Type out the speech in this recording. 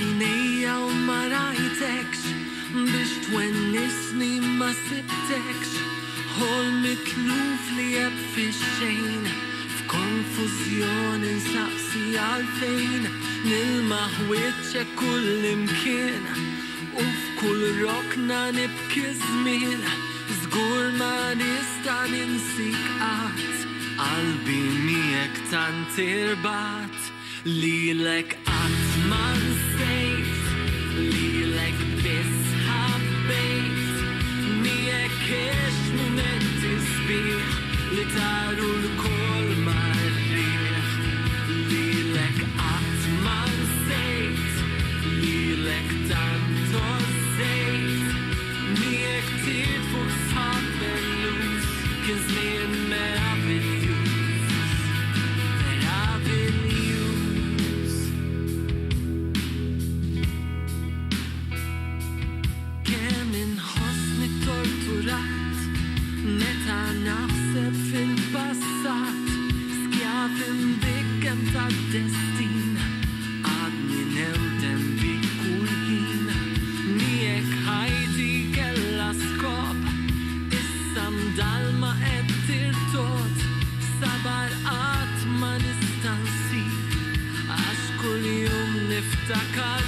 għajnejja u ma rajtekx biex twennisni ma sibtekx ħol mitluf li jeb fi xejn f'konfuzjoni nsaqsi għalfejn nilmaħ wiċċek kull imkien u f'kull rokna nibki żmien żgur ma nista' ninsik qatt qalbi miegħek tant irbat lilek qatt ma nsejt lilek biss ħabbejt miegħek ix mumenti sbieħ li taru l-kol marriħ lilek qatt ma nsejt lilek tant ożejt miegħek tit fuq sħab bellus kien żmien meravigliuż meta naħseb fil-passat skjaf imbikkem tad-destin għadni newdem bik kull ħin miegħek ħajti kella skop issa mdalma qed tirtot sabar qatt ma nista' nsib għax kuljum niftakar